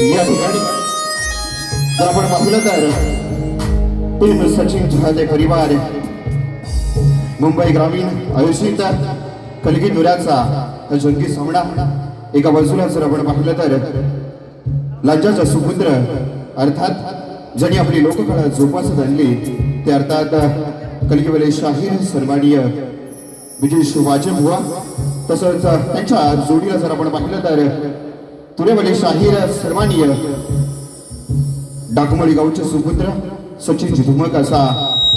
या ठिकाणी जर आपण पाहिलं तर टीम सचिन चहाते परिवार मुंबई ग्रामीण आयोजित कलगी दुराचा जंगी सामना एका बाजूला जर आपण पाहिलं तर राज्याचा सुपुत्र अर्थात ज्यांनी आपली लोककला जोपासत आणली ते अर्थात कलगीवाले शाहीर सन्माननीय विजय शिवाजी बुवा तसंच त्यांच्या जोडीला जर आपण पाहिलं तर तुरेवाले शाहीर सन्माननीय डाकमळी गावचे सुपुत्र सचिन धुमक असा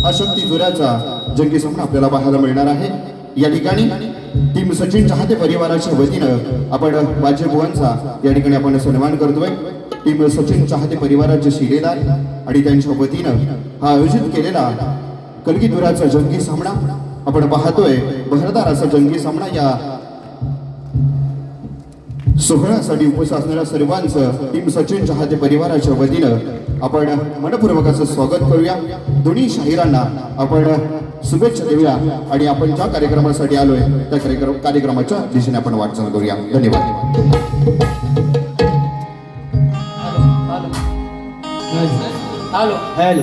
हा शक्ती दुराचा जंगी सामना आपल्याला पाहायला मिळणार आहे। या ठिकाणी टीम सचिन चाहते परिवाराच्या वतीनं आपण वाजे बुवांचा या ठिकाणी आपण सन्मान करतोय। टीम सचिन चाहते परिवाराचे शिलेदार आणि त्यांच्या वतीनं हा आयोजित केलेला कलगी दुराचा जंगी सामना आपण पाहतोय। बहरदार असा जंगी सामना या सोहळ्यासाठी उपस्थित असणाऱ्या सर्वांचं टीम सचिन चाहते परिवाराच्या वतीनं आपण मनपूर्वक असं स्वागत करूया। दोन्ही शाहिरांना आपण शुभेच्छा देऊया आणि आपण ज्या कार्यक्रमासाठी आलोय त्या कार्यक्रमाच्या दिशेने आपण वाटचाल करूया। धन्यवाद। हॅलो हॅलो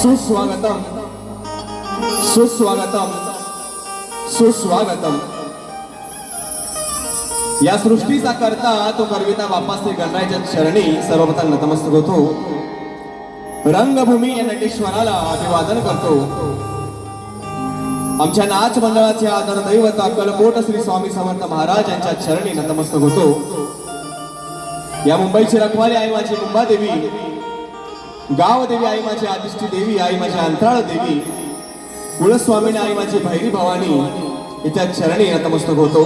सुस्वागतम सुस्वागतम सुस्वागतम। या सृष्टीचा करता तो करविता बाप्पा श्री गणरायाच्या चरणी सर्वप्रथम नतमस्तक होतो। रंगभूमी या नटेश्वराला अभिवादन करतो। आमच्या नाच मंडळाचे आदर दैवत अक्कलकोट श्री स्वामी समर्थ महाराज यांच्या चरणी नतमस्तक होतो। या मुंबईची रखवाली आई माझी मुंबादेवी, गाव देवी आई माझी आदिष्टी देवी, आई माझी अंतराळ देवी, कुलस्वामिनी आई माझी भैरी भवानी इत्या चरणी नतमस्तक होतो।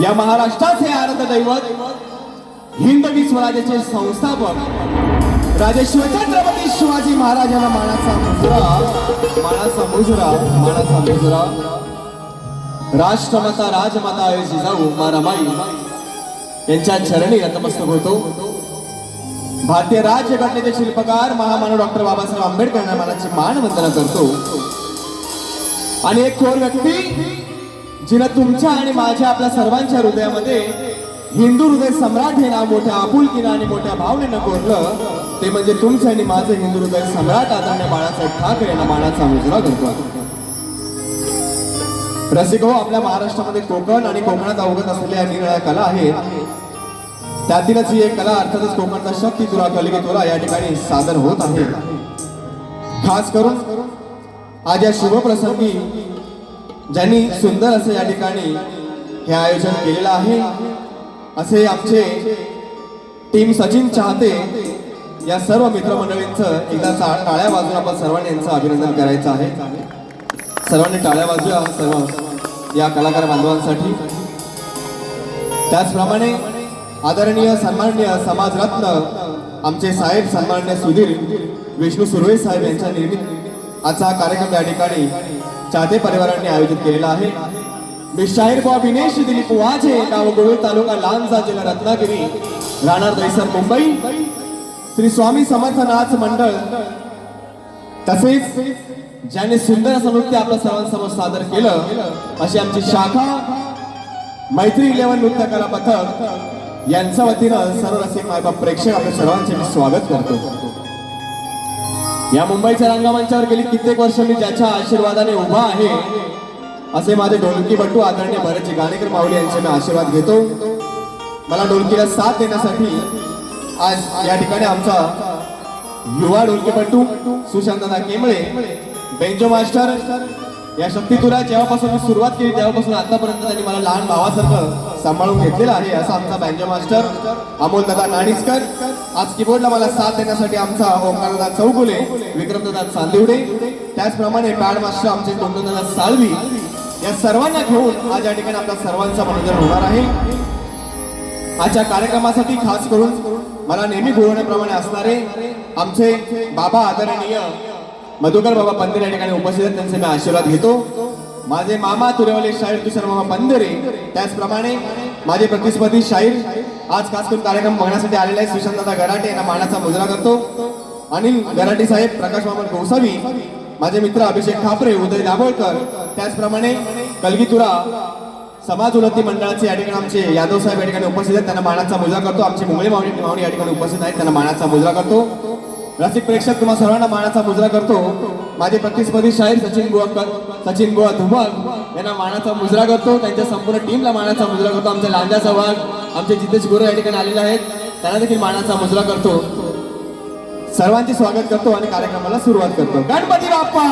या महाराष्ट्राचे आराध्य दैवत हिंदवी स्वराज्याचे संस्थापक राजे शिवछत्रपती शिवाजी महाराजांना मानाचा मुजरा मानाचा मुजरा मानाचा मुजरा राष्ट्रमाता राजमाता जिजाऊ मारामाई यांच्या चरणी नतमस्तक होतो. भारतीय राज्यघटनेचे शिल्पकार महामानव डॉक्टर बाबासाहेब आंबेडकर मानाची मानवंदना करतो. आणि एक थोर व्यक्ती जिनं तुमच्या आणि माझ्या आपल्या सर्वांच्या हृदयामध्ये हिंदू हृदय सम्राट हे नाव मोठ्या आपुलकीनं आणि मोठ्या भावनेनं कोरलं, ते म्हणजे तुमचं आणि माझं हिंदू हृदय सम्राट आदरणीय बाळासाहेब ठाकरे यांना मानाचा मुजरा करतो. रसिक हो, आपल्या महाराष्ट्रामध्ये कोकण आणि कोकणात अवगत असलेल्या निरनिराळ्या कला आहेत. त्यातीलच ही एक कला अर्थातच कोकणचा शक्ती तुरा कलिके तुरा या ठिकाणी सादर होत आहे. खास करून आज या शुभ प्रसंगी ज्यांनी सुंदर असं या ठिकाणी हे आयोजन केलेलं आहे, असे आमचे टीम सचिन चाहते या सर्व मित्रमंडळींचं एकदा टाळ्या वाजून आपण सर्वांनी यांचं अभिनंदन करायचं आहे. सर्वांनी टाळ्या वाजूया सर्व या कलाकार बांधवांसाठी. त्याचप्रमाणे आदरणीय सन्माननीय समाजरत्न आमचे साहेब सन्माननीय सुधीर विष्णू सुर्वे साहेब यांच्या निर्मित आजचा कार्यक्रम या ठिकाणी चाहते परिवारांनी आयोजित केलेला आहे. मी शाहीर बुवा विनेश दिलीप वाजे, गाव गोळूर, तालुका लांजा, जिल्हा रत्नागिरी, राहणार दहिसर, मुंबई. श्री स्वामी समर्थ नाच मंडळ तसेच ज्याने सुंदर असं नृत्य आपल्या सर्वांसमोर सादर केलं अशी आमची शाखा मैत्री 11 नृत्य कला पथक यांच्या वतीनं सर्व रसिक मायबाप प्रेक्षक आपल्या सर्वांचे मी स्वागत करतो. या मुंबईच्या रंगमंचावर गेली कित्येक वर्ष मी ज्याच्या आशीर्वादाने उभा आहे असे माझे ढोलकी बट्टू आदरणीय भरतजी गाणेकर माऊली यांचे मी आशीर्वाद घेतो. मला ढोलकीला साथ देण्यासाठी आज या ठिकाणी आमचा युवा ढोलकीपट्टू सुशांतदा केमळे, बेंजो मास्टर या शक्तीतुरा जेव्हापासून मी सुरुवात केली तेव्हापासून आतापर्यंत त्यांनी मला लहान भावासारखं सांभाळून घेतलेलं आहे असा आमचा बेंजो मास्टर अमोल दादा नाणीसकर. आज कीबोर्डला मला साथ देण्यासाठी आमचा ओंकारदादा चौगुले, विक्रमदादा चांदिवडे, त्याचप्रमाणे पॅड मास्टर आमचे कोंडदादा साळवी या सर्वांना घेऊन आज या ठिकाणी आपल्या सर्वांचं मनोरंजन होणार आहे. आजच्या कार्यक्रमासाठी खास करून मला नेहमी बोलवण्याप्रमाणे असणारे आमचे बाबा आदरणीय मधुकर बाबा पंधरे या ठिकाणी उपस्थित आहेत, त्यांचे मी आशीर्वाद घेतो. माझे मामा तुरेवाले शाहीर तुषार मामा पंधरे, त्याचप्रमाणे माझे प्रतिस्पर्धी शाहीर आज खास करून कार्यक्रम बघण्यासाठी आलेले आहेत सुशांतदा गराटे यांना मानाचा मुजरा करतो. अनिल गराटे साहेब, प्रकाश मामा गोसावी, माझे मित्र अभिषेक खापरे, उदय दाभोळकर, त्याचप्रमाणे कलगीतुरा समाज उन्नती मंडळाचे या ठिकाणी आमचे यादव साहेब या ठिकाणी उपस्थित आहेत, त्यांना मानाचा मुजरा करतो. आमचे मुंगळे मावणी या ठिकाणी उपस्थित आहेत, त्यांना मानाचा मुजरा करतो. रसिक प्रेक्षक तुम्हा सर्वांना मानाचा मुजरा करतो. माझे प्रतिस्पर्धी शाहीर सचिन बुवा धुमाळ यांना मानाचा मुजरा करतो. त्यांच्या संपूर्ण टीमला मानाचा मुजरा करतो. आमचे लांजा सहभाग आमचे जितेश गुरु या ठिकाणी आलेले आहेत, त्यांना देखील मानाचा मुजरा करतो. सर्वांचे स्वागत करतो आणि कार्यक्रमाला सुरुवात करतो. गणपती बाप्पा.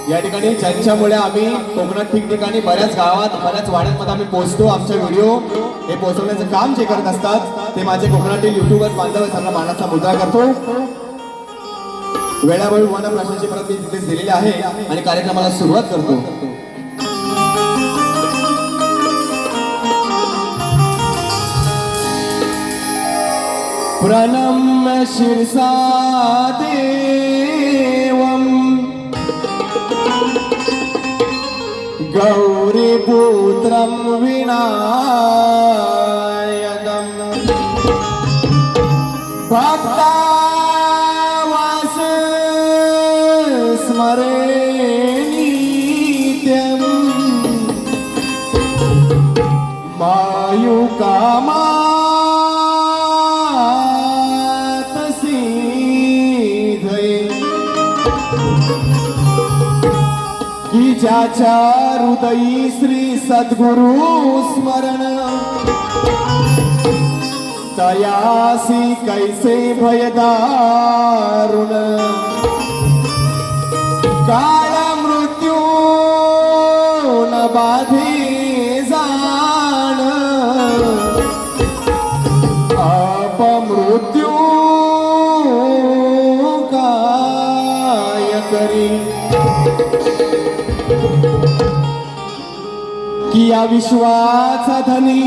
या ठिकाणी ज्यांच्यामुळे आम्ही कोकणात ठिकठिकाणी बऱ्याच गावात बऱ्याच वाड्यांमध्ये आम्ही पोहोचतो. आमचे व्हिडिओ हे पोहोचवण्याचं काम जे करत असतात ते माझे कोकणातील युट्यूबर बांधव त्यांना मानाचा मुद्रा करतो. वेळावेळी वन प्रश्नाची परत मी तिथेच दिलेली आहे आणि कार्यक्रमाला सुरुवात करतो. प्रणम्य शिरसा देवम् गौरीपुत्रं विनायकम् भक्तावास स्मरे नित्यम् मायुकामात सिद्धये की ज्याच्या हृदयी श्री सद्गुरु स्मरण तयासी कैसे भयदारुण काळ मृत्यू न बाधे जाण अपमृत्यू काय करी की या विश्वाचा धनी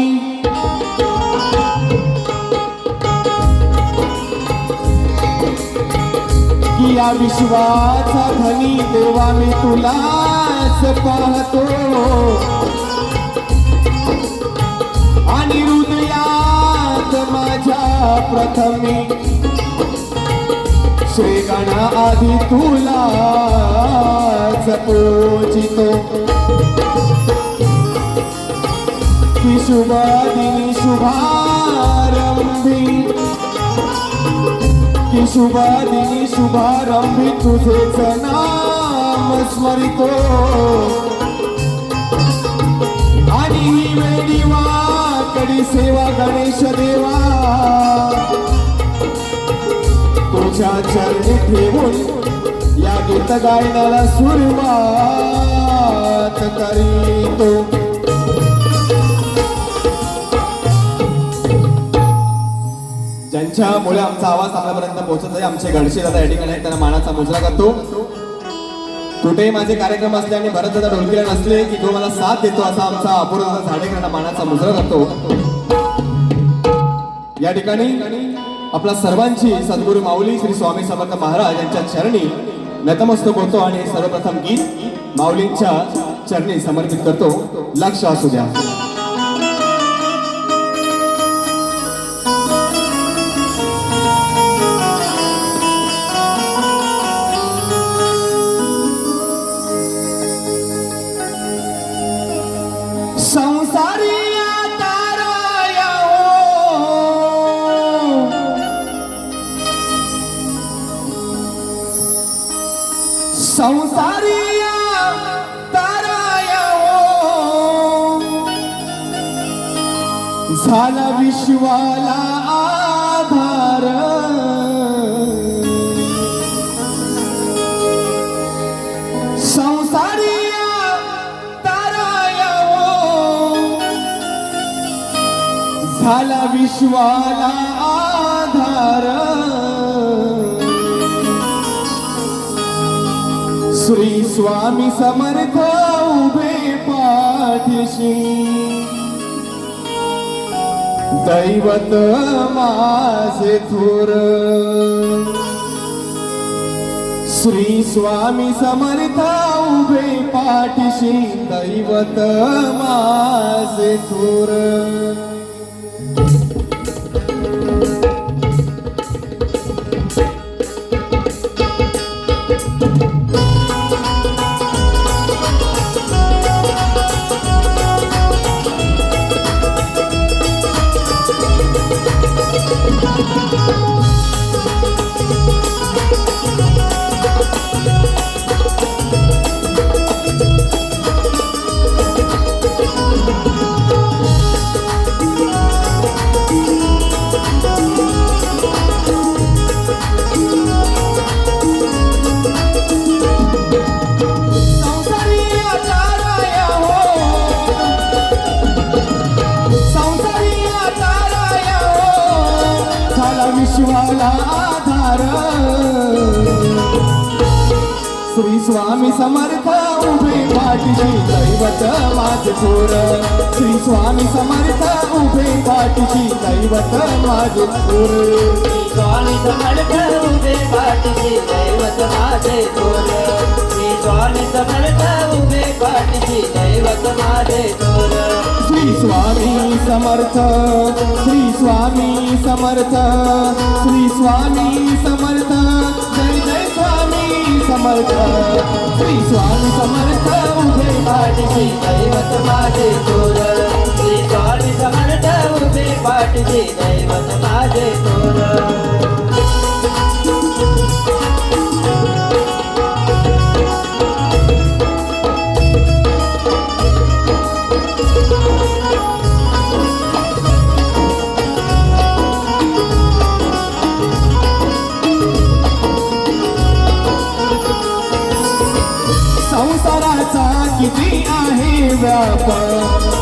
की या विश्वाचा धनी देवा मी तुलाच पाहतो आणि हृदयात माझ्या प्रथमी श्री गणा आधी तुलाच पूजितो की शुभादिनी शुभारंभी की शुभादिनी शुभारंभी तुझेच नाम स्मरितो आणि ही वेदिवा कडी सेवा गणेश देवा तुझ्या चरणी ठेवून या गीत गायनाला सुरुवात करीतो ज्यांच्यामुळे आमचा आवाज आपल्यापर्यंत पोहोचत आहे आमचे गणशी दादा या ठिकाणी आहेत, त्यांना मानाचा मुजरा करतो. कुठेही माझे कार्यक्रम असले आणि भरत दादा ढोलकीला नसले की जो मला साथ देतो असा आमचा अपूर्व दादा झाडेकरांना मानाचा मुजरा करतो. या ठिकाणी आपल्या सर्वांची सद्गुरू माऊली श्री स्वामी समर्थ महाराज यांच्या चरणी नतमस्तक होतो आणि सर्वप्रथम गीत माऊलींच्या चरणी समर्पित करतो. लक्ष असू द्या. संसारिया ताराया संसारिया ताराया झाला विश्वाला आधार संसारिया ताराया झाला विश्वाला आधार श्री स्वामी समर्थ उभे पाठीशी दैवत माझे थोर श्री स्वामी समर्थ उभे पाठीशी दैवत माझे थोर विश्वाला आधार श्री स्वामी समर्थ उभे पाठीशी दैवत माझे थोर श्री स्वामी समर्थ उभे पाठीशी दैवत माझे थोर स्वामी समर्थ उभे पाठीशी दैवत माझे थोर श्री स्वामी समर्थ उभे पाठीशी दैवत माझे थोर श्री स्वामी समर्थ श्री स्वामी समर्थ श्री स्वामी समर्थ जय जय स्वामी समर्थ श्री स्वामी समर्थ उभे पाठीशी दैवत माझे थोर श्री स्वामी समर्थ उभे पाठीशी दैवत माझे थोर संसाराचा किती आहे व्याप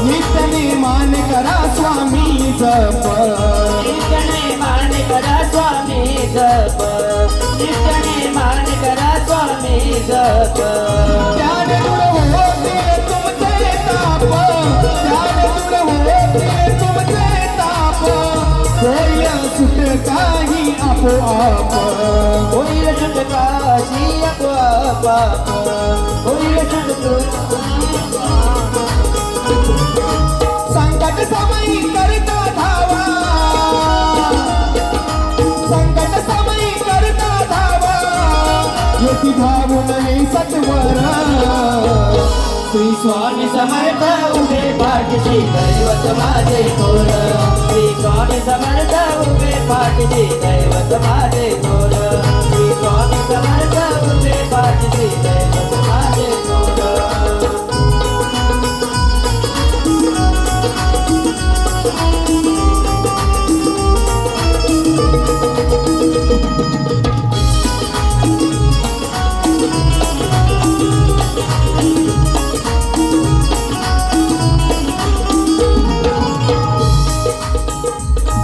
नित्य मान करा स्वामी जप नित्यने मान करा स्वामी जप नित्यने मान करा स्वामी जप ज्ञान दूर होतील तुमचे ताप ज्ञान दूर होतील तुमचे ताप होईल सुटकाही आपोआप होईल सुटकाशी आपोआप होईल संकट समयी करता धावा संकट समयी करता धावा येथे धावू नये सत्वर श्री स्वामी समर्थ उभे पाठीशी दैवत माझे थोर श्री स्वामी समर्थ उभे पाठीशी दैवत माझे थोर श्री स्वामी समर्थ उभे पाठीशी दैवत माझे थोर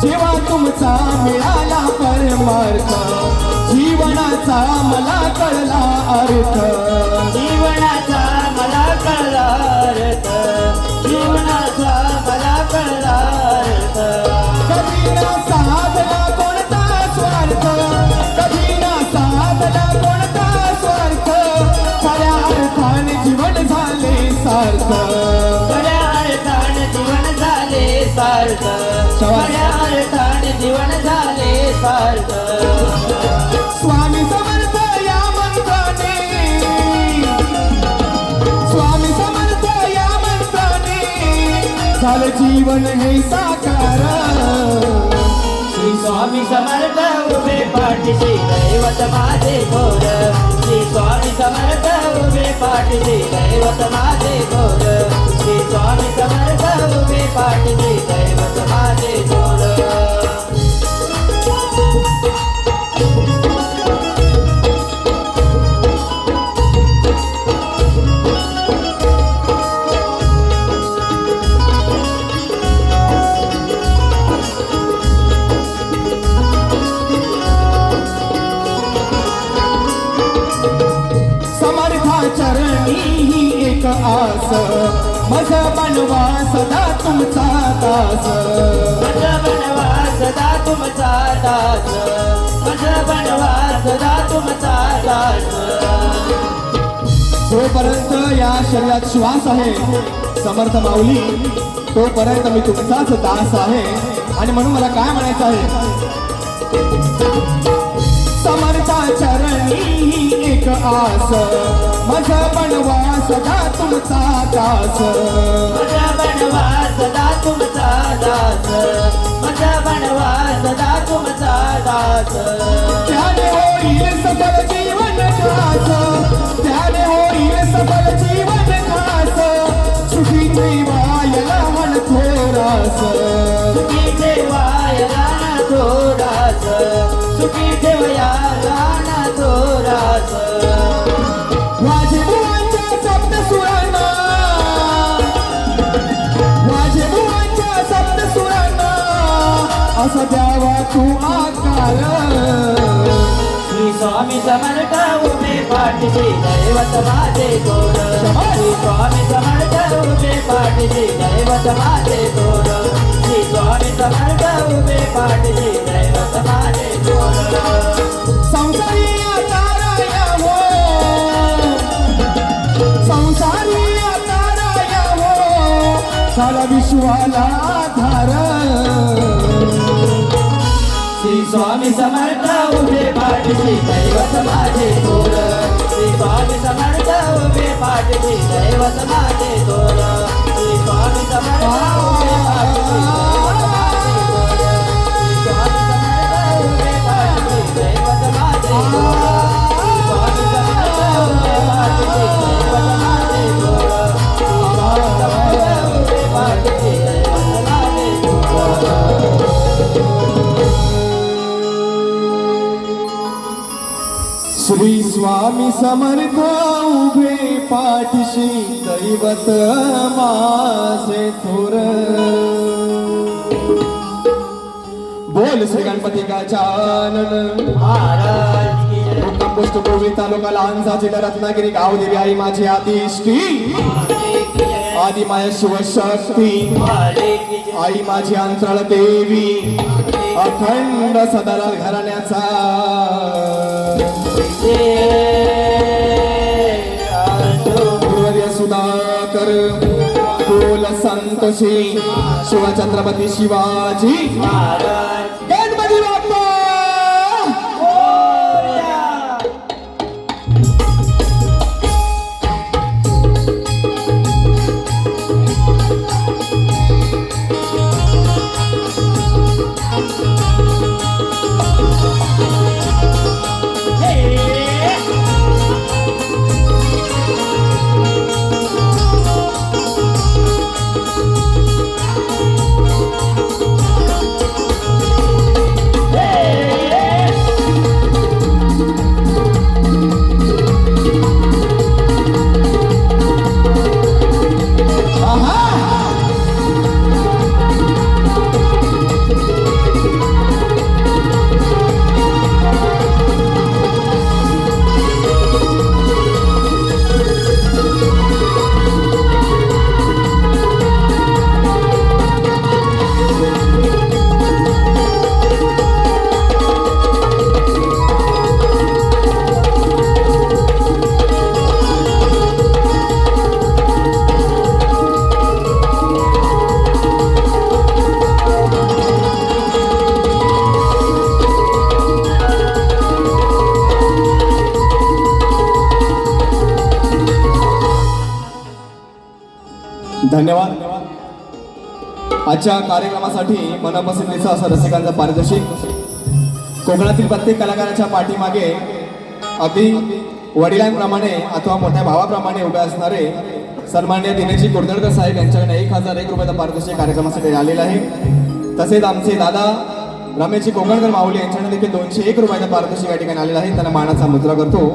जेव्हा तुमचा मिळाला परमार्थ जीवनाचा मला कळला अर्थ जीवनाचा मला कळला अर्थ जीवनाचा मला कळला अर्थ कधी ना साधला कोणता स्वार्थ कधी ना साधला कोणता स्वार्थ खऱ्या अर्थाने जीवन झाले सार्थ खऱ्या अर्थाने जीवन झाले सार्थ खऱ्या अर्थाने जीवन झाले सार्थ स्वामी समर्थ या मंत्राने स्वामी समर्थ या मंत्राने झालं जीवन हे साकार श्री स्वामी समर्थ उभे पाठीशी दैवत माझे थोर श्री स्वामी समर्थ उभे पाठीशी दैवत माझे थोर श्री स्वामी समर्थ उभे पाठीशी दैवत माझे थोर समर्था चरणी ही एक आस मज बनवा सदा तुमचा दास मज बनवा सदा तुमचा दास मज बनवा सदा तुमचा दास जोपर्यंत या शरीरात श्वास आहे समर्थ माऊली तोपर्यंत मी तुमचाच दास आहे आणि म्हणून मला काय म्हणायचं आहे समर्था चरणी ही एक आस मज बनवा सदा तुमचा दास मज बनवा सदा तुमचा दास मज बनवा सदा तुमचा दास त्याने होईल सफल जीवन खास त्याने होईल सफल जीवन खास सुखी ठेवायला मन थोरास सुखी ठेवायला ना थोडास सुखी ठेवायला ना थोडास माझे बुवांच्या सप्तसुरांना माझे बुवांच्या सप्तसुरांना असा द्यावा तू आकार श्री स्वामी समर्थ उभे पाठीशी दैवत माझे थोर श्री स्वामी समर्थ उभे पाठीशी दैवत माझे थोर श्री स्वामी समर्थ उभे पाठीशी दैवत माझे थोर संसारी ताराया हो साला विश्वाला धार श्री स्वामी समर्थ उभे पाठशी दैवत माझे थोर श्री स्वामी समर्थ उभे पाठशी दैवत माझे थोर श्री स्वामी समर्थ उभे पाठशी दैवत माझे थोर श्री स्वामी समर्थ उभे पाठशी दैवत माझे थोर श्री स्वामी समर्थ उभे पाठशी दैवत माझे थोर श्री स्वामी समर्थ उभे पाठशी दैवत माझे थोर बोल श्री गणपती गजानन महाराज की जय कंपोस्ट गोवी तालुका लांजा जिल्हा रत्नागिरी गाव देवी आई माझी आदिष्टी महादेव की जय आदि माया शिवशक्ती महादेव की जय आई माझी अंतराळ देवी अखंड सदाला घराण्याचा गुरुवर्य सुधाकर बोल संतोषी शिवछत्रपती शिवाजी महाराज गणपती बाप्पा धन्यवाद. आजच्या कार्यक्रमासाठी मनपसंतीचा असा रसिकांचा पारितोषिक. कोकणातील प्रत्येक कलाकाराच्या पाठीमागे अगदी वडिलांप्रमाणे अथवा मोठ्या भावाप्रमाणे उभे असणारे सन्मान्य दिनेशजी कुर्दडकर साहेब यांच्याकडे 1001 रुपयाचा पारितोषिक कार्यक्रमासाठी आलेला आहे. तसेच आमचे दादा रमेशजी कोकणकर माऊली यांच्याकडे देखील 201 रुपयाचा पारितोषिक या ठिकाणी आलेला आहे. त्यांना मानाचा मुद्रा करतो.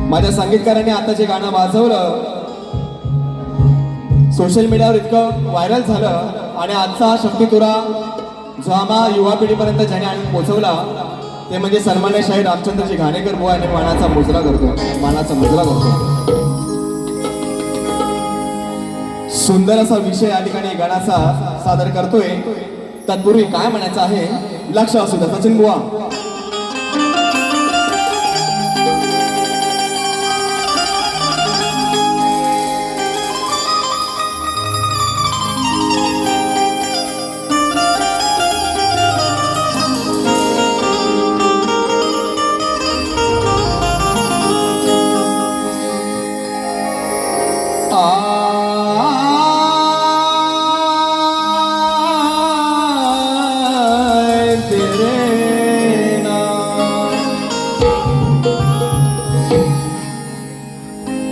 माझ्या संगीतकारांनी आता जे गाणं वाजवलं सोशल मीडियावर इतकं व्हायरल झालं आणि आजचा हा शक्तितुरा जो आम्हा युवा पिढीपर्यंत ज्याने आणून पोहोचवला ते म्हणजे सन्मान्य शाहीर रामचंद्रजी घाणेकर बुवा यांनी मानाचा मुजरा करतो. सुंदर असा विषय या ठिकाणी गाण्याचा सादर करतोय. तत्पूर्वी काय म्हणायचं आहे लक्ष असू द्या. सचिन बुवा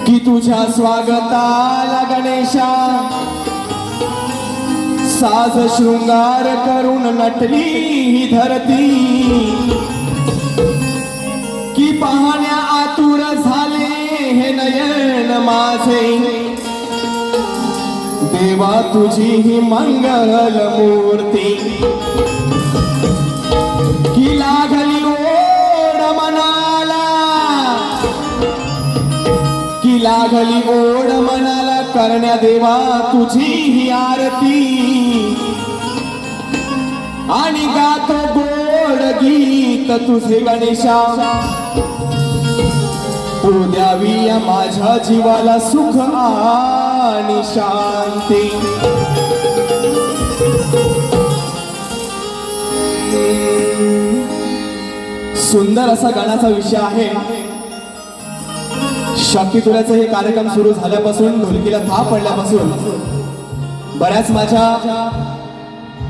की तुझ्या स्वागताला गणेशा साज शृंगार करून नटली ही धरती की पाहण्या आतुर झाले हे नयन माझे देवा तुझी ही मंगल मूर्ती की लागली ओढ मनाला की लागली ओढ मनाला करण्या देवा तुझी ही आरती आणि गातो गोड गीत तुझे गणेशा तू द्यावी या माझ्या जीवाला सुख आ आणि शांती. सुंदर असा गाण्याचा विषय आहे. शक्ती तुऱ्याचे हे कार्यक्रम सुरू झाल्यापासून, ढोलकीला थाप पडल्यापासून बऱ्याच माझ्या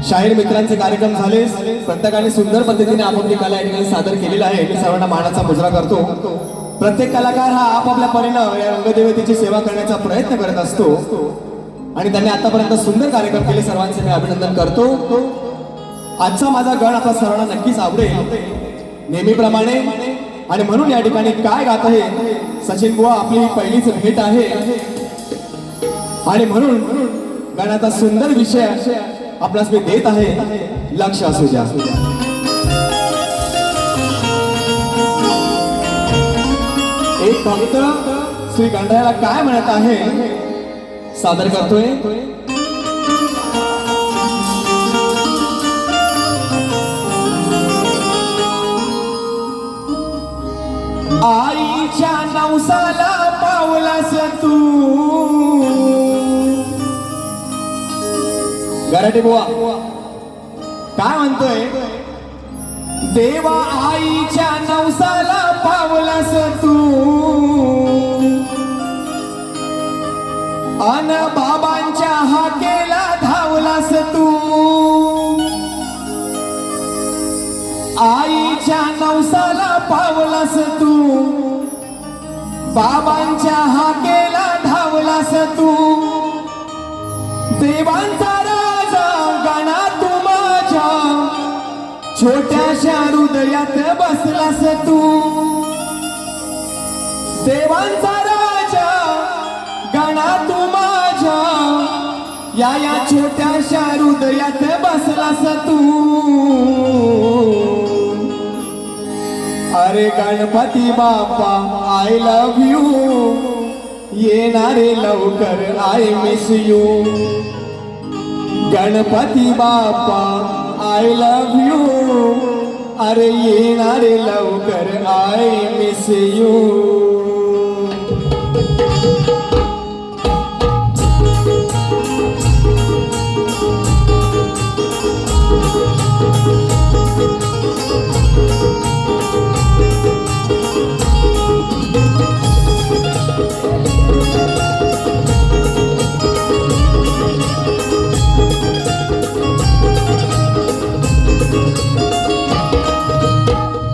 शाहीर मित्रांचे कार्यक्रम झाले. प्रत्येकाने सुंदर पद्धतीने आपापली कला या ठिकाणी सादर केलेली आहे. मी सर्वांना मानाचा मुजरा करतो. प्रत्येक कलाकार हा आपापल्या परीनं या रंगदेवतेची सेवा करण्याचा प्रयत्न करत असतो आणि त्यांनी आतापर्यंत सुंदर कार्यक्रम केले. सर्वांचे मी अभिनंदन करतो. आजचा माझा गण आपल्या सर्वांना नक्कीच आवडेल नेहमीप्रमाणे. आणि म्हणून या ठिकाणी काय गात आहे सचिन बुवा, आपली पहिलीच भेट आहे आणि म्हणून गाण्याचा सुंदर विषय आपल्यास मी देत आहे. लक्ष असू द्या. एक भक्त श्री गंधर्वाला काय म्हणत आहे सादर करतोय. आईच्या नवसाला पावलास तू. गराटे बुवा काय म्हणतोय. देवा आईच्या नवसाला पावलास तू अन बाबांच्या हाकेला धावलास तू. आईच्या नवसाला पावलास तू बाबांच्या हाकेला धावलास तू. देवांचा राजा गणा तू माझ्या छोट्याशा हृदयात बसलास तू. देवांचा राजा गणा तू माझ्या या छोट्याशा हृदयात बसलास तू. अरे Ganpati Bappa I love you. येणारे लवकर I miss you. Ganpati Bappa I love you. अरे येणारे लवकर आय मिस यू.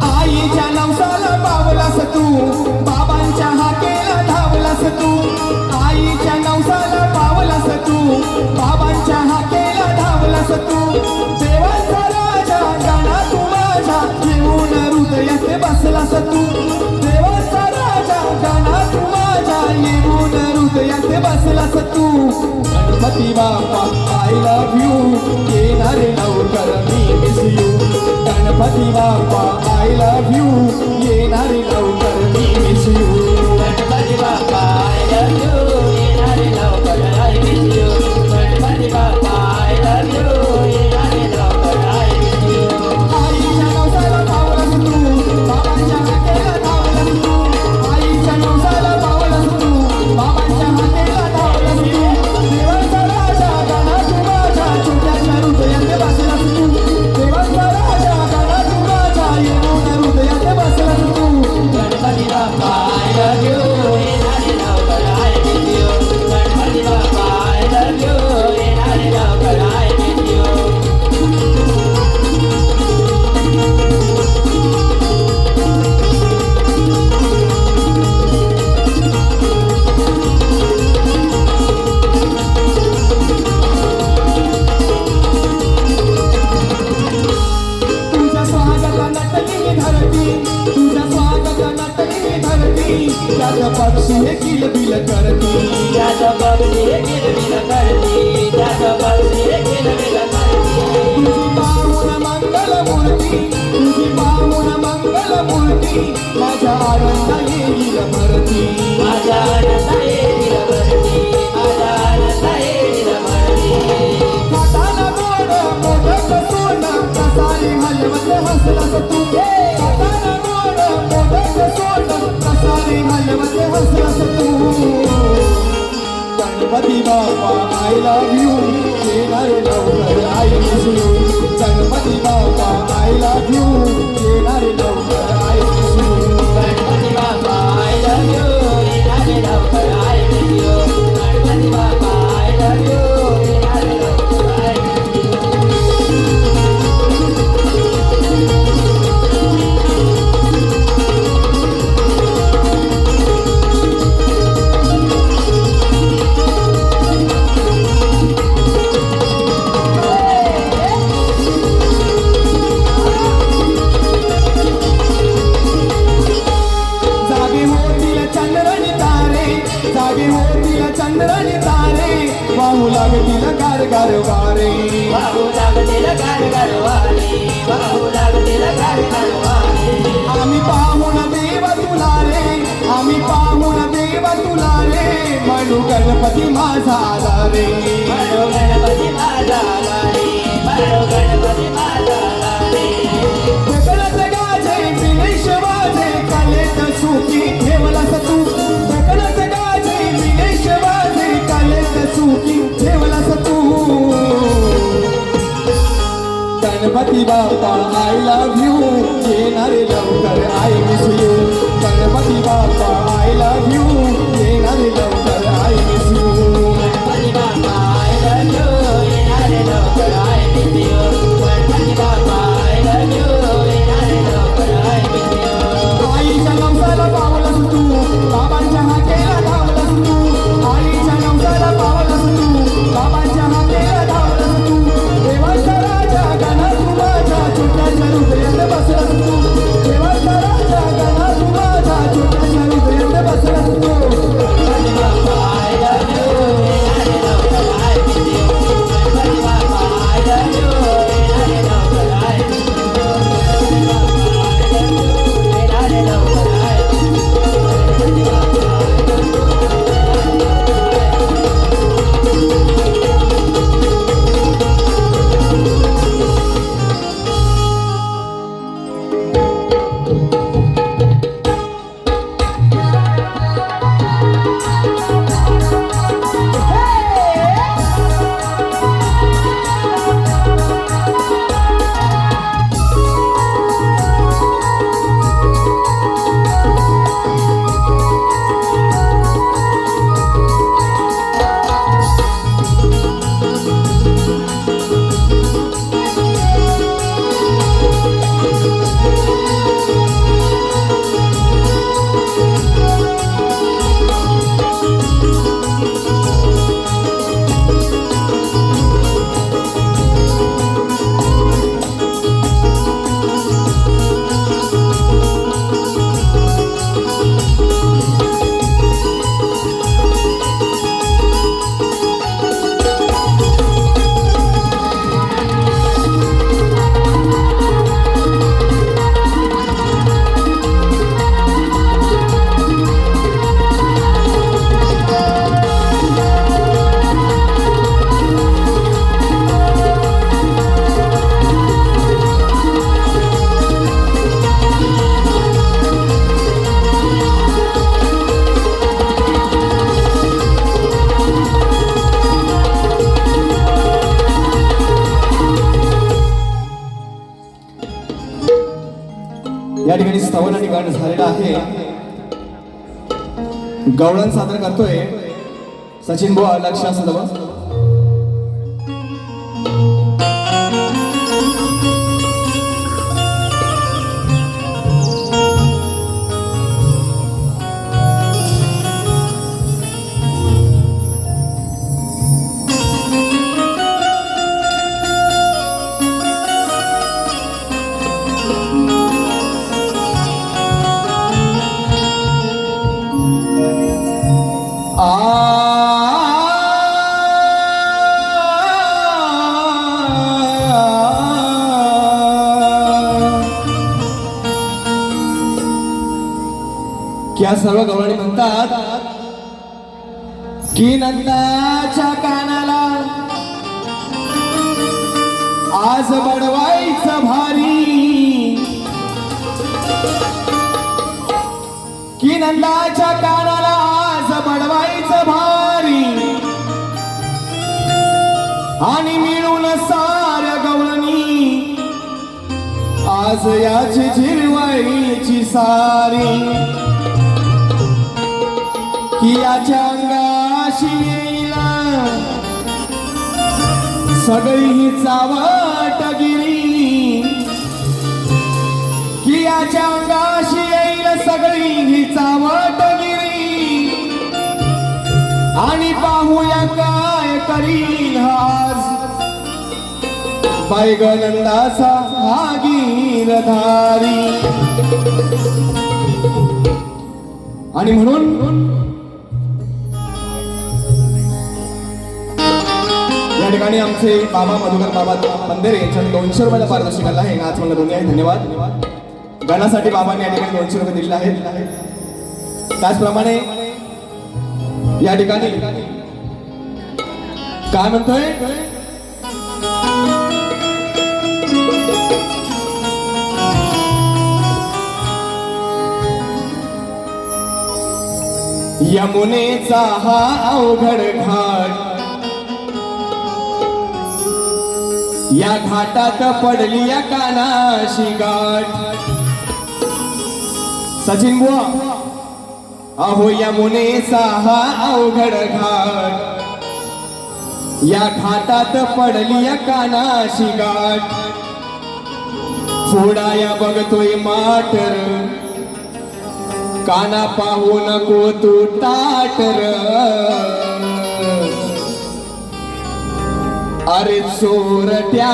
आईच्या नवसाला पावलास तू बाबांच्या हाकेला धावलास तू. आईच्या नवसाला पावलास तू बाबांच्या हाकेला धावलास तू. देवाचा राजा गणा तू माझ्या येऊन हृदयात बसलास तू. देवाचा राजा गणा तू माझ्या येऊन हृदयात बसलास तू. Ganpati Bappa I love you. येणारे लवकर मी miss you. Ganpati Bappa I love you. येणारे लवकर मी miss you. Ganpati Bappa I love you. येणारे लवकर I miss you. Ganpati Bappa I love you. येणारे लवकर आय मिस यू. आईच्या नवसाला पावलास तू बाबांच्या हाकेला धावलास तू. आईच्या नवसाला पावलास तू बाबांच्या हाकेला धावलास तू. देवाचा राजा गणा तू माझ्या छोट्याशा हृदयात बसलास तू. देवाचा राजा गणा तू माझ्या येऊन हृदयात बसलास तू. Ganpati Bappa I love you. येणारे लवकर I miss you. Ganpati Bappa I love you. येणारे लवकर आय मिस यू. तुझ्या स्वागता नटली धरती. तुझ्या स्वागता नटली धरती. त्यात पक्षी हे किलबिल करती. त्याचं पक्षी किलबिल करती. त्याचं पक्षी किलबिल करती. तुझी पाहून मंगल मूर्ती. तुझी पाहून मंगल मूर्ती. माझ्या आनंद येईल भरती. माझा आनंद येईल भरती. माझा आनंद येईल भरती. खाताना गोड मोदक सोनं कसारी हलवत हसलास तू. खाताना गोड मोदक सोनं कसारी हलवत हसलास तू. Ganpati Ganpati Bappa I love you येणार लवकर I miss you Ganpati Bappa I love you येणार लवकर I miss you Ganpati Bappa I love you येणारे लवकर I miss you Ganpati Bappa I love you येणारे लवकर आय मिस यू जागे होतील चंद्रनी तारे जागे होतील चंद्रनी तारे वाहू लागतील गारगार वारे वाहू लागतील गारगार वारे वाहू लागतील गारगार वारे आम्ही पाहून देव तुला रे आम्ही पाहून देव तुला रे म्हणू गणपती माझा आला रे म्हणू गणपती माझा आला रे म्हणू गणपती माझा आला रे गगनात गाजे विनेश वाजे कालेत सुखी ठेवलास तू गगनात गाजे विनेश वाजे कालेत सुखी ठेवलास तू Ganpati Bappa I love you येणारे लवकर I miss you Ganpati Bappa I love you येणारे लवकर I miss you Ganpati Bappa I love you येणारे लवकर I miss you Ganpati Bappa I love you येणारे लवकर आय मिस यू आईच्या नवसाला पावलंस तू बाबांच्या हाकेला धावलंस तू आईच्या नवसाला पावलंस तू बाबांच्या हाकेला धावलंस तू देवाचा राजा गणा तू माझ्या छोट्याशा हृदयात बसलास तू देवाचा राजा गणा तू माझ्या छोट्याशा हृदयात बसलास तू Ganpati Bappa I love you येणारे लवकर I miss you Ganpati Bappa I love you येणारे लवकर I miss you Ganpati Bappa I love you येणारे लवकर I miss you Ganpati Bappa I love या ठिकाणी स्तवन आणि गाणं झालेलं आहे गवळण सादर करतोय सचिन बुवा लक्ष असलं बा क्या सर्व गवळणी म्हणतात की नंदाच्या कानाला आज बडवायचं भारी, की नंदाच्या कानाला आज बडवायचं भारी, आणि मिळून साऱ्या गवळणी आज याची झिरवाईची सारी की याच्या अंगाशी येईल सगळी ही चावटगिरी की याच्या अंगाशी येईल सगळी ही चावटगिरी आणि पाहूया काय करील आज बैगनंदाचा हा गिरधारी. आणि म्हणून या ठिकाणी आमचे बाबा मधुकर बाबा पंधेरे यांच्या 200 रुपयाचा पारितोषिक आला आहे. नाच मला दोन्ही आहे. धन्यवाद. गाण्यासाठी बाबांनी या ठिकाणी 200 रुपये दिलेले आहेत. त्याचप्रमाणे या ठिकाणी काय म्हणतोय यमुनेचा हा अवघड घाट या घाटात पडली या कानाशी गाठ. सचिन बुवा अहो यमुनेचा हा अवघड घाट या घाटात पडली या कानाशी गाठ. फोडाया बघतोय माटर काना पाहू नको तू ताटर. अरे चोरट्या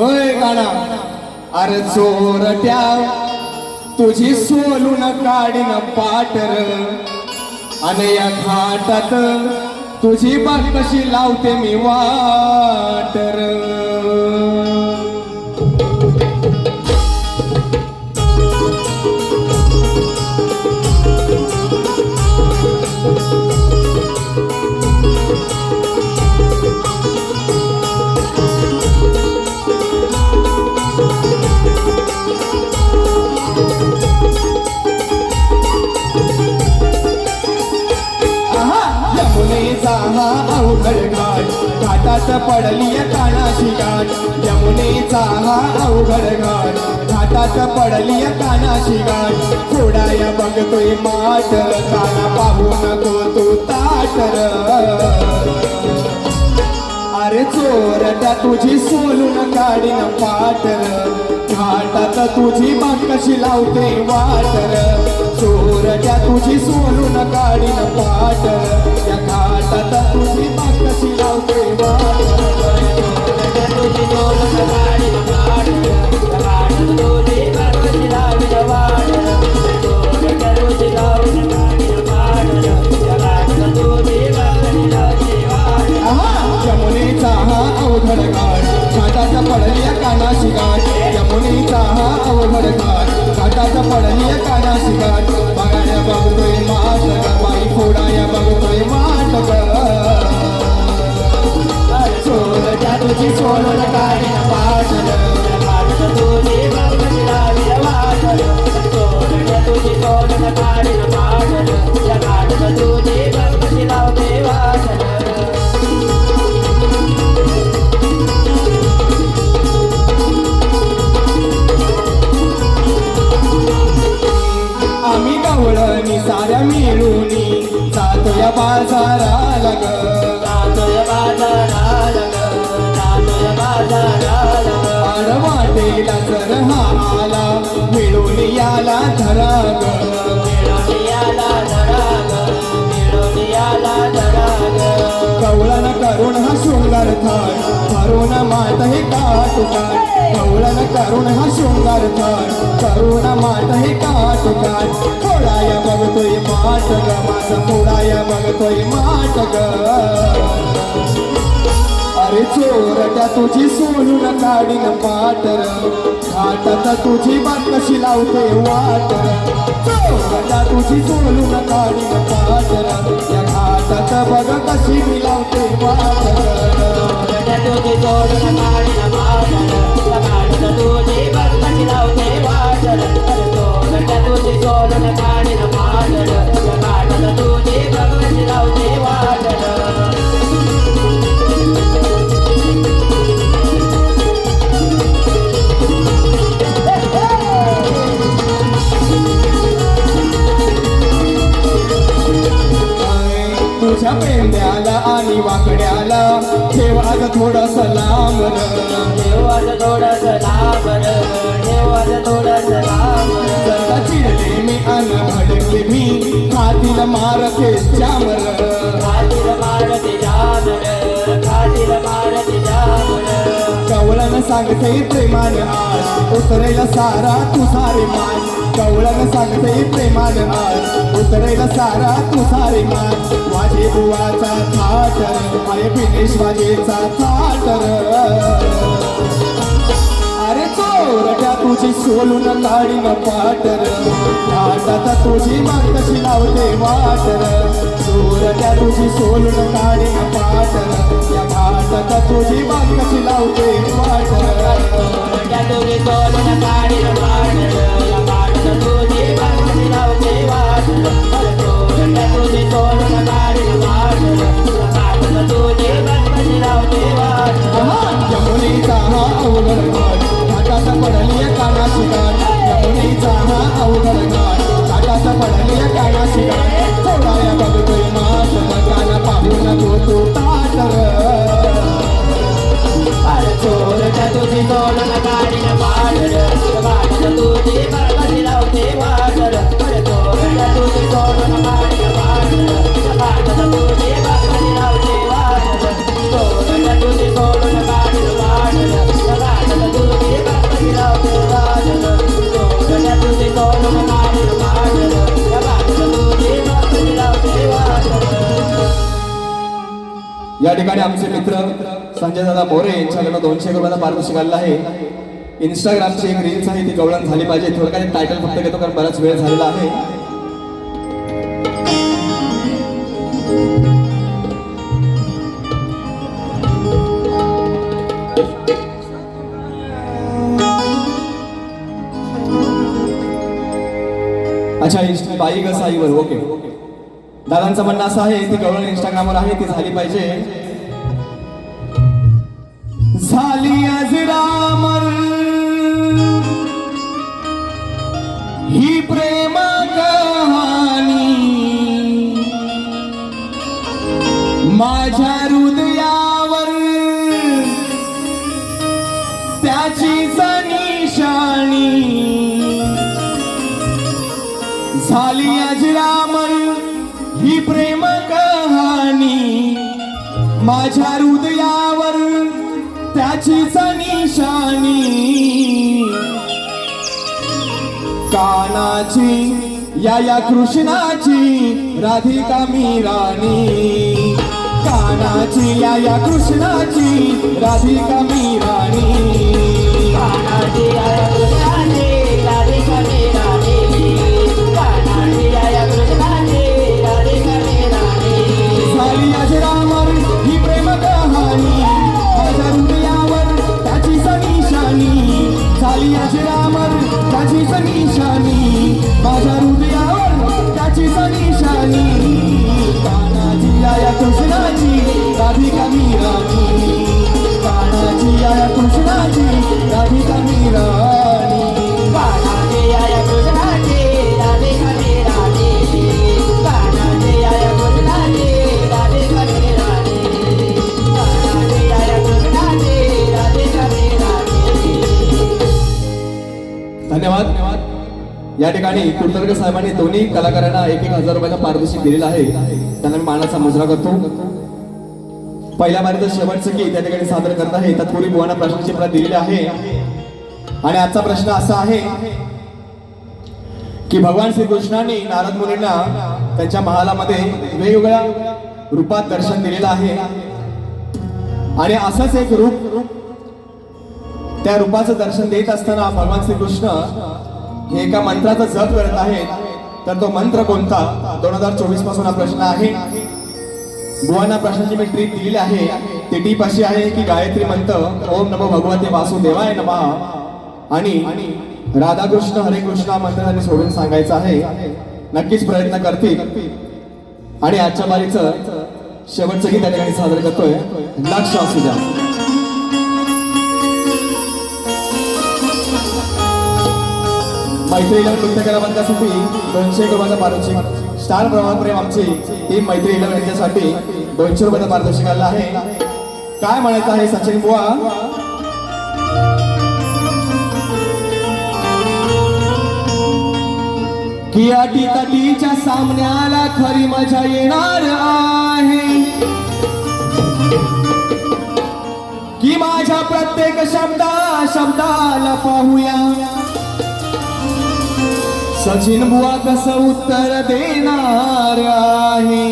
ओय गाणा अरे चोरट्या तुझी सोलून काढीन पाटर आणि या घाटात तुझी बाग कशी लावते मी वाटर. यमुनेचा हा अवघड घाट घाटात पडली कानाशी गाठ. यमुनेचा हा अवघड घाट घाटात पडली कानाशी गाठ. फोडाया बघतोय माटर काना पाहू नको तू ताटर. अरे चोरट्या तुझी सोलून काढीन पाटर घाटात तुझी बाग कशी लावते वाटर. चोरट्या तुझी सोलून काढीन पाटर या घाटात तुझी बाग कशी लावते वाटर. तुझी सोलून काढीन पाटर या घाटात तुझी बाग कशी लावते वाटर. चोरट्या तुझी लावून काढीन पाटर या घाटात तुझी बाग कशी लावते वाटर. यमुनेचा हा अवघड घाट घाटात पडली कानाशी गाठ. यमुनेचा हा अवघड घाट घाटात पडली कानाशी गाठ. बघाया बघतोय माट ग बाई फोडाया बघतोय माट ग. चोरट्या तुझी सोलून काढीन पाटर या घाटात तुझी बाग कशी लावते वाटर. चोरट्या तुझी सोलून काढीन पाटर या घाटात तुझी बाग कशी लावते वाटर. आम्ही गवळणी साऱ्या मिळूनी जातोया बाजाराला ग. जातोय बाजाराला ग जातोय बाजाराला ग. आडवाटेला जर हा आला मिळून याला धरा ग. मिळून याला धरा ग मिळून याला धरा ग. कवळण करून हा शृंगार थाट भरून माट हे काटुकाट. कवळण करून हा शृंगार थाट करून माट हे काटुकाट. फोडाया बघतोय माट ग माझा फोडाया बघतोय माट ग. अरे चोरट्या तुझी सोलून काढीन पाटर घाटात तुझी बाग कशी लावते वाटर. चोरट्या तुझी सोलून काढीन पाटर या घाटात बघ कशी मी लावते वाटर. चोरट्या तुझी सोलून काढीन पाटर या घाटात तुझी बाग कशी लावते वाटर. चोरट्या तुझी सोलून काढीन पाटर या घाटात तुझी बाग कशी लावते वाटर. विठ्ठला ठेव आज थोडस लांब देवाज थोडस लांबर देवाज थोडस लांबर जरा चिडले मी अन भडकले मी खातील मारते जामर खातील मारते जामर खातील मारते जामर कवळण सांगते प्रेमान आज उतरेल सारा तू सारे मान कवळण सांगते प्रेमान आज उतरेल सारा तू सारे मान माझे बुवाचा थाटर माय पिनेश वाजेचा थाटर अरे चोरट्या तुझी सोलून काढीन पाटर घाटात तुझी मान कशी लावते वाटर चोरट्या तुझी सोलून काढीन पाटर या घाटात तुझी मान कशी लावते वाटर त्या तुझी सोडून काढील वाटर या काढत तुझी बांधली लावते वाटर त्या तुझी सोडून काढील वाटर या काढत तुझी बांधली लावते वाटर यमुनेचा हा अवघड घाट घाटात पडली कानाची गाठ यमुनेचा हा अवघड घाट घाटात पडली कानाची गाठ थोडाया बघतोय मात काना पाहून तो ताटर अरे चोरट्या तुझी सोडून काढील वाटर काढत तुझी बांधली लावते वाटर अरे चोरट्या तुझी सोडून काढील वाटर काढत तुझी बांधली लावते वाटर चोरट्या तुझी सोडून काढील वाटर काढत तुझी बांधली लावते वाटर चोरट्या तुझी सोडून काढील वाटर काढत तुझी बांधली लावते वाटर या ठिकाणी आमचे मित्र संजय दादा मोरे यांच्याकडनं 200 रुपयाचा पारितोषिक आलेला आहे इंस्टाग्रामची एक रील्स आहे ती गवळण झाली पाहिजे थोडं काही टायटल फक्त घेतो कारण बराच वेळ झालेला आहे अच्छा बाई ग साईवर ओके दादांचं म्हणणं असं आहे ती गवळण इंस्टाग्रामवर आहे ती झाली पाहिजे झाली आज रामर ही प्रेम कहाणी माझ्या हृदयावर त्याचीच निशाणी झाली आज रामर ही प्रेम कहाणी माझ्या हृदयावर त्याचीच निशाणी कानाची या कृष्णाची राधिका मी राणी कानाची या कृष्णाची राधिका मी राणी कानाची आया कृष्णाची राधिका मी राणी कानाची आया कृष्णाची राधिका मी राणी झाली आज रामर ही प्रेम कहाणी माझ्या हृदयावर त्याचीच निशाणी झाली आज रामर त्याचीच निशाणी माझ्या हृदयावर त्याचीच निशाणी कानाची आया कृष्णाची राधिका मी राणी कानाची आया कृष्णाची राधिका मी राणी कानाची आया कृष्णाची राधिका मी राणी कानाची आया कृष्णाची राधिका मी राणी कानाची आया कृष्णाची राधिका मी राणी धन्यवाद या ठिकाणी कुलतर्क साहेबांनी दोन्ही कलाकारांना 1,000 रुपयाचा पारितोषिक दिलेला आहे त्यांना मी मानाचा मुजरा करतो पहिल्या बारीचं शेवटचं गीत त्या ठिकाणी सादर करत आहे तत्पूर्वी बुवांना प्रश्नाची प्रत दिलेली आहे आणि आजचा प्रश्न असा आहे की भगवान श्रीकृष्णांनी नारद मुनींना त्यांच्या महालामध्ये वेगवेगळ्या रूपात दर्शन दिलेलं आहे आणि असंच एक रूप त्या रूपाचं दर्शन देत असताना भगवान श्रीकृष्ण हे एका मंत्राचा जप करत आहेत तर तो मंत्र कोणता 2024 पासून हा प्रश्न आहे बुवांना प्रश्नाची मी ट्रीप दिलेली आहे ती टीप अशी आहे की गायत्री मंत्र ओम नमो भगवते वासुदेवाय नमः आणि राधाकृष्ण हरे कृष्ण मंत्र त्यांनी सोडून सांगायचं आहे नक्कीच प्रयत्न करतील आणि आजच्या बारीचं शेवटचं गीत त्या ठिकाणी सादर करतोय लक्ष असू द्या मैत्री इलेव्हन नृत्य कलावंतासाठी 200 रुपयाचा पारितोषिक स्टार प्रवाह प्रेम आमची टीम मैत्री इलेव्हन यांच्यासाठी 200 रुपयाचा पारितोषिक आला आहे काय म्हणायचं आहे सचिन बुवा? की अटी तटीच्या सामन्याला खरी मजा येणार आहे, की माझ्या प्रत्येक शब्दाला पाहूया सचिन बुवा कसं उत्तर देणार आहे.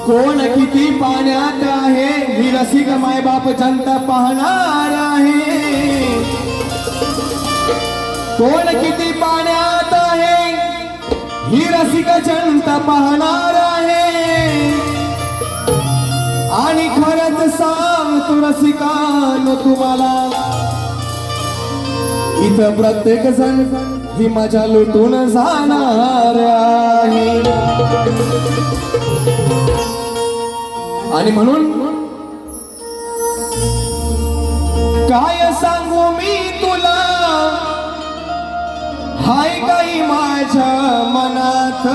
कोण किती पाण्यात आहे ही रसिक मायबाप जनता पाहणार आहे. कोण किती पाण्यात आहे ही रसिक जनता पाहणार आहे. आणि खरंच सांगतो रसिकांनो तुम्हाला, इथं प्रत्येक जण ही मजा लुटून जाणार आहे. आणि म्हणून काय सांगू मी तुला, हाय काही माझ्या मनात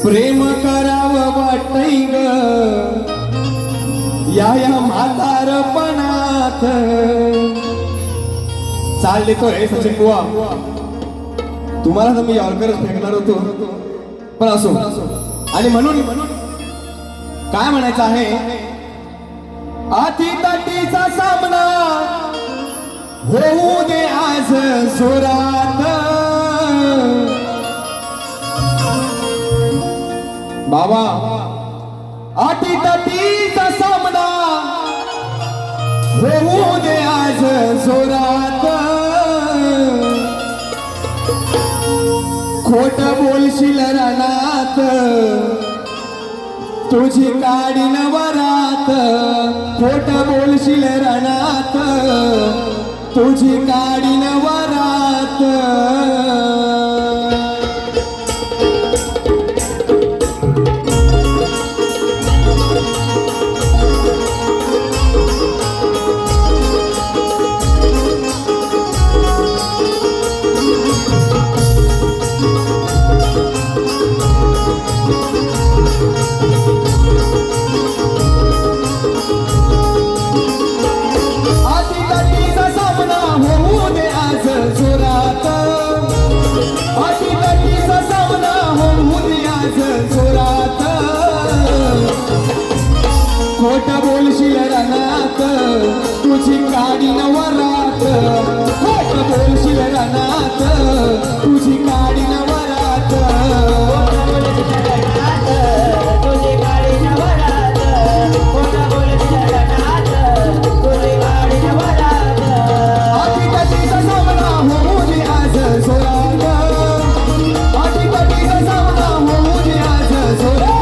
प्रेम करावं वाटतंय ग या म्हातारपणात. चाल देतोय सचिन बुवा, तुम्हाला तर मी यॉर्करच फेकणार होतो, पण असो. आणि म्हणून काय म्हणायचं आहे, अति तटीचा सामना होऊ दे आज जोरात. बाबा अटी तटीचा सामना होऊ दे आज जोरात. खोट बोलशील रणात तुझी काढीन वरात. खोट बोलशील रणात तुझी काढीन वरात. खोट बोलशील रणात तुझी काढीन वरात. खोट बोलशील रणात तुझी काढीन वरात. तुझी काढीन वरात. खोट बोलशील रणात तुझी काढीन वरात. अति तटीचा सामना होऊ दे आज जोरात. अति तटीचा सामना होऊ दे आज जोरात.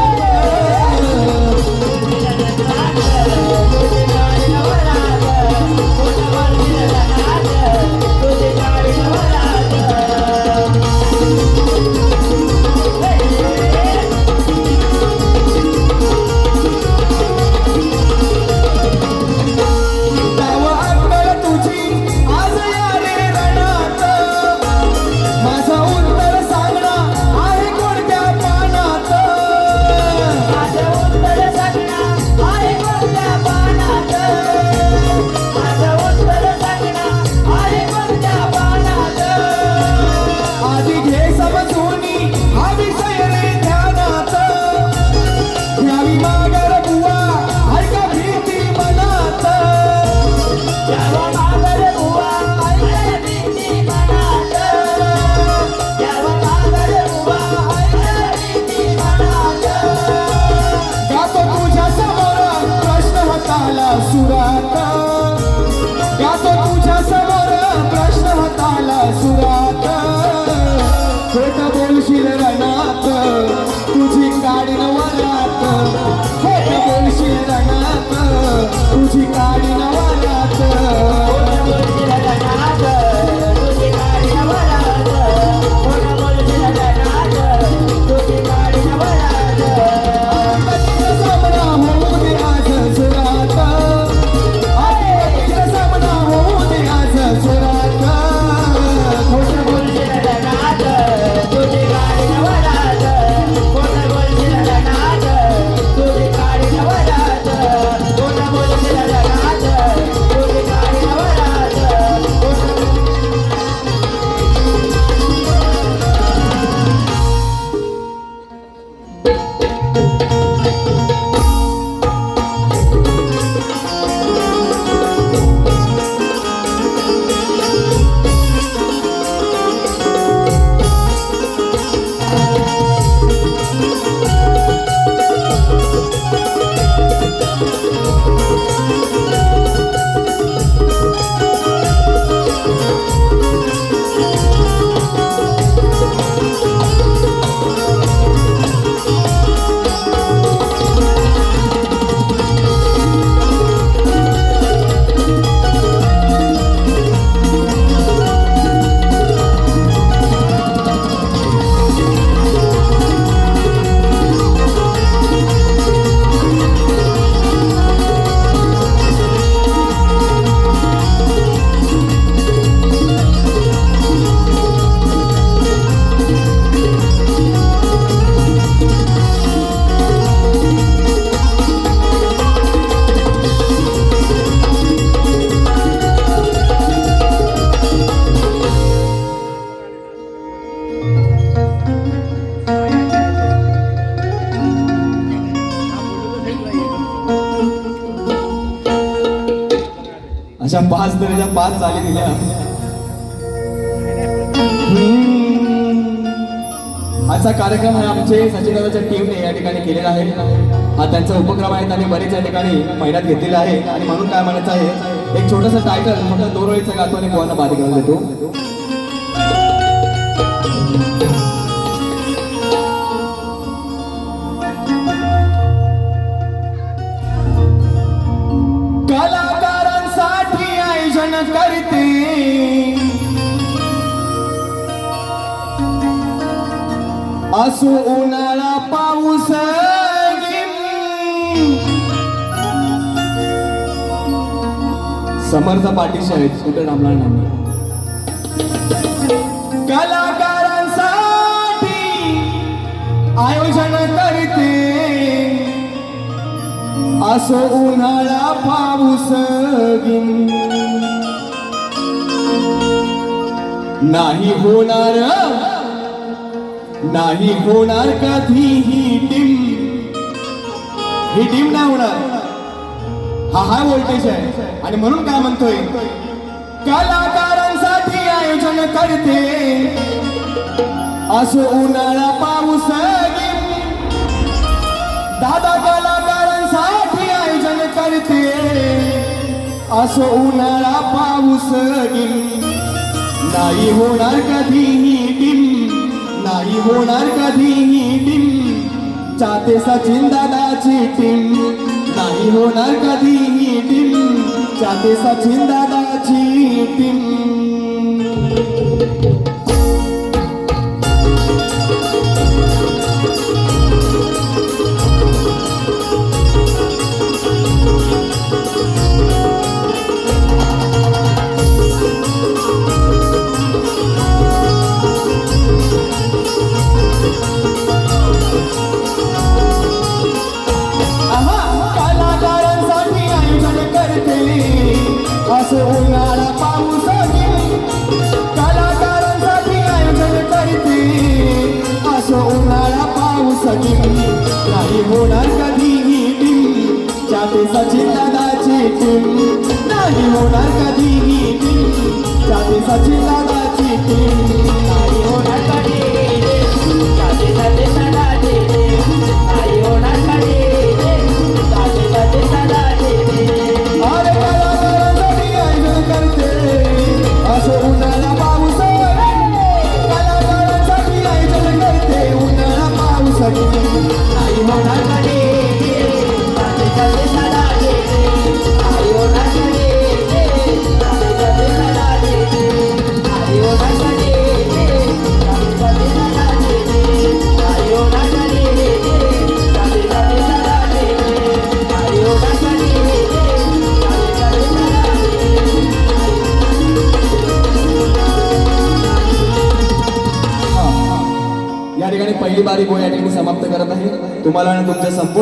अशा 5 दर्जा 5 चाली दिल्या. आजचा कार्यक्रम हा आमचे सचिनदादाच्या टीमने या ठिकाणी केलेला आहे. हा त्यांचा उपक्रम आहे. त्यांनी बरेच या ठिकाणी मेहनत घेतलेली आहे आणि म्हणून काय म्हणायचं आहे, एक छोटंसं टायटल फक्त 2 ओळीचं गातो आणि पोहांना बाद करून देतो. कलाकारांसाठी आयोजन करते असो उन्हाळा पाऊस समर्थ पाठीशी आहेत कुठे थांबणार नाही. कलाकारांसाठी आयोजन करते असो उन्हाळा पाऊस नाही होणार, नाही होणार कधी ही डिम नाही होणार. हा हाय व्होल्टेज आहे आणि म्हणून काय म्हणतोय, कलाकारांसाठी आयोजन करते असो उन्हाळा पाऊस. दादा कलाकारांसाठी आयोजन करते असो उन्हाळा पाऊस. नाही होणार कधीही डिम, नाही होणार कधीही डिम. चाहते सचिन दादाची टीम, नाही होणार कधीही डिम. चाहते सचिन दादाची टीम. असो उन्हाळा पाऊस. कलाकारांसाठी आयोजन करते असो उन्हाळा पाऊस. नाही होणार कधीही डिम. चाहते सचिन दादाची टीम, नाही होणार कधीही डिम. चाहते सचिन दादाची टीम, नाही होणार कधीही डिम. चाहते सचिन दादाची टीम, नाही होणार कधीही डिम. चाहते सचिन दादाची टीम. अरे कलाकारांसाठी आयोजन करते असो उन्हाळा पाऊस. कलाकारांसाठी आयोजन करते उन्हाळा पाऊस. नाही होणार कधीही डिम. चाहते सचिन दादाची टीम, नाही होणार कधीही डिम. चाहते सचिन दादाची टीम, नाही होणार कधीही डिम. चाहते सचिन दादाची टीम, नाही होणार कधीही डिम. चाहते सचिन दादाची टीम, नाही होणार कधीही डिम. चाहते सचिन दादाची या ठिकाणी पहिली बारी गोळी या ठिकाणी समाप्त करत आहे. तुम्हाला आणि तुमच्या संपूर्ण